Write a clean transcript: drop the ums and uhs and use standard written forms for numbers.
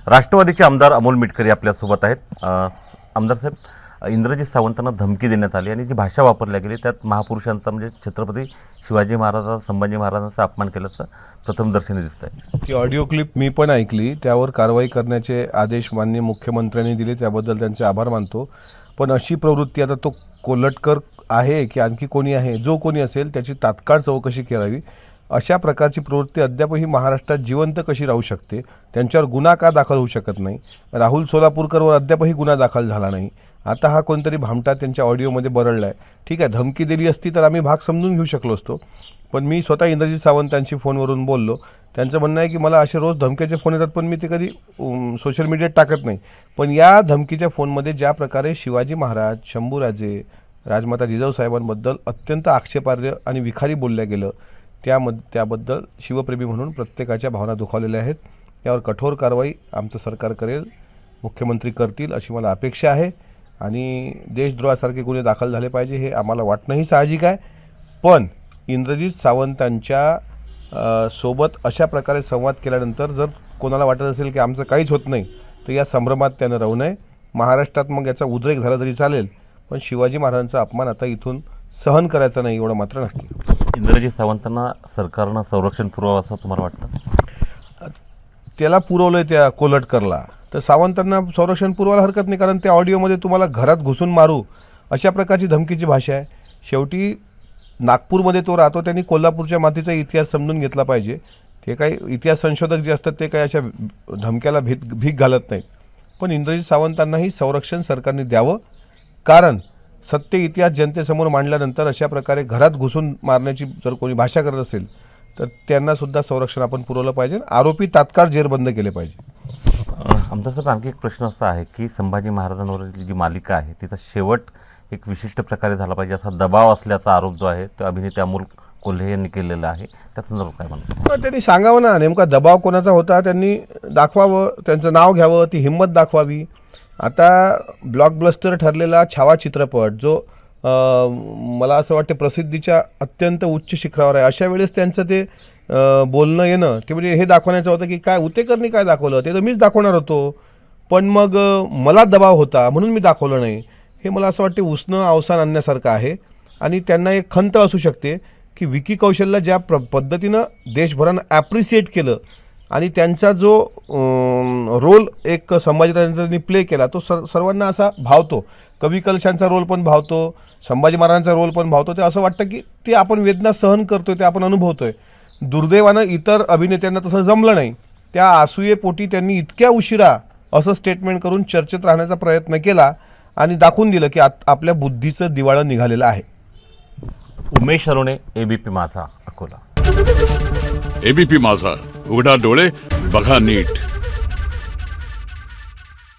राष्ट्रवादीचे आमदार अमोल मिटकरी आपल्यासोबत आहेत। आमदार साहेब, इंद्रजित सावंतांना धमकी देण्यात आली आणि जी भाषा वापरल्या गेली त्यात महापुरुषांचा म्हणजे छत्रपती शिवाजी महाराजांचा, संभाजी महाराजांचा अपमान केल्याचं प्रथमदर्शनी दिसतंय। ती ऑडिओ क्लिप मी पण ऐकली, त्यावर कारवाई करण्याचे आदेश माननीय मुख्यमंत्र्यांनी दिले, त्याबद्दल त्यांचे आभार मानतो। पण अशी प्रवृत्ती, आता तो कोल्हटकर आहे की आणखी कोणी आहे, जो कोणी असेल त्याची तात्काळ चौकशी करावी। अशा प्रकारची प्रवृत्ती अद्यापही महाराष्ट्रात जिवंत कशी राहू शकते? त्यांच्यावर गुन्हा का दाखल होऊ शकत नाही? राहुल सोलापूरकरवर अद्यापही गुन्हा दाखल झाला नाही। आता हा कोणतरी भामटा त्यांच्या ऑडिओमध्ये बरळलाय। ठीक आहे, धमकी दिली असती तर आम्ही भाग समजून घेऊ शकलो असतो, पण मी स्वतः इंद्रजित सावंतांशी फोनवरून बोललो। त्यांचं म्हणणं आहे की मला असे रोज धमक्याचे फोन येतात, पण मी ते कधी सोशल मीडियात टाकत नाही। पण या धमकीच्या फोनमध्ये ज्या प्रकारे शिवाजी महाराज, शंभूराजे, राजमाता जिजाऊसाहेबांबद्दल अत्यंत आक्षेपार्ह आणि विखारी बोलल्या गेलं, त्याबद्दल शिवप्रेमी म्हणून प्रत्येकाच्या भावना दुखावलेल्या आहेत। यावर कठोर कारवाई आमचं सरकार करेल, मुख्यमंत्री करतील अशी मला अपेक्षा आहे। आणि देशद्रोहासारखे गुन्हे दाखल झाले पाहिजे हे आम्हाला वाटणंही साहजिक आहे। पण इंद्रजित सावंतांच्या सोबत अशा प्रकारे संवाद केल्यानंतर जर कोणाला वाटत असेल की आमचं काहीच होत नाही, तर या संभ्रमात त्यानं राहू नये। महाराष्ट्रात मग याचा उद्रेक झाला तरी चालेल, पण शिवाजी महाराजांचा अपमान आता इथून सहन करायचा नाही, एवढं मात्र नक्की। इंद्रजित सावंतांना सरकारनं संरक्षण पुरवावं असं तुम्हाला वाटतं? त्याला पुरवलंय त्या कोल्हटकरला, तर सावंतांना संरक्षण पुरवायला हरकत नाही, कारण त्या ऑडिओमध्ये तुम्हाला घरात घुसून मारू अशा प्रकारची धमकीची भाषा आहे। शेवटी नागपूरमध्ये तो राहतो, त्यांनी कोल्हापूरच्या मातीचा इतिहास समजून घेतला पाहिजे। ते काही इतिहास संशोधक जे असतात ते काही अशा धमक्याला भीक घालत नाहीत। पण इंद्रजित सावंतांनाही संरक्षण सरकारने द्यावं, कारण सत्य इतिहास जनतेसमोर मांडल्यानंतर अशा प्रकारे घरात घुसून मारण्याची जर कोणी भाषा करत असेल तर त्यांना सुद्धा संरक्षण आपण पुरवलं पाहिजे। आरोपी तात्काळ जेरबंद केले पाहिजे। आमदार साहेब, आणखी एक प्रश्न असा आहे की संभाजी महाराजांवरील जी मालिका आहे तिचा शेवट एक विशिष्ट प्रकारे झाला पाहिजे असा दबाव असल्याचा आरोप जो आहे तो अभिनेते अमोल कोल्हे यांनी केलेला आहे, त्या संदर्भात काय म्हणतात? त्यांनी सांगावं ना, नेमका दबाव कोणाचा होता, त्यांनी दाखवावं, त्यांचं नाव घ्यावं, ती हिंमत दाखवावी। आता ब्लॉकबस्टर ठरलेला छावा चित्रपट जो मला असं वाटतं प्रसिद्धीच्या अत्यंत उच्च शिखरावर आहे, अशा वेळेस त्यांचं ते बोलणं येणं ते म्हणजे हे दाखवण्याचं होतं की काय उतेकरनी काय दाखवलं ते तर मीच दाखवणार होतो, पण मग मला दबाव होता म्हणून मी दाखवलं नाही। हे मला असं वाटतं उसणं अवसान आणण्यासारखं आहे। आणि त्यांना एक खंत असू शकते की विकी कौशलला ज्या पद्धतीनं देशभरानं ॲप्रिशिएट केलं आणि त्यांचा जो रोल एक संभाजीराजांनी प्ले केला तो सर्वांना असा भावतो। कवी कलशांचा रोल पण भावतो, संभाजी महाराजांचा रोल पण भावतो। ते असं वाटतं की ते आपण वेदना सहन करतोय, ते आपण अनुभवतोय। दुर्दैवानं इतर अभिनेत्यांना तसं जमलं नाही। त्या असूयेपोटी त्यांनी इतक्या उशिरा असं स्टेटमेंट करून चर्चेत राहण्याचा प्रयत्न केला आणि दाखवून दिलं की आपल्या बुद्धीचं दिवाळं निघालेलं आहे। उमेश अरोणे, एबीपी माझा, अकोला। एबीपी माझा, उघडा डोळे बघा नीट।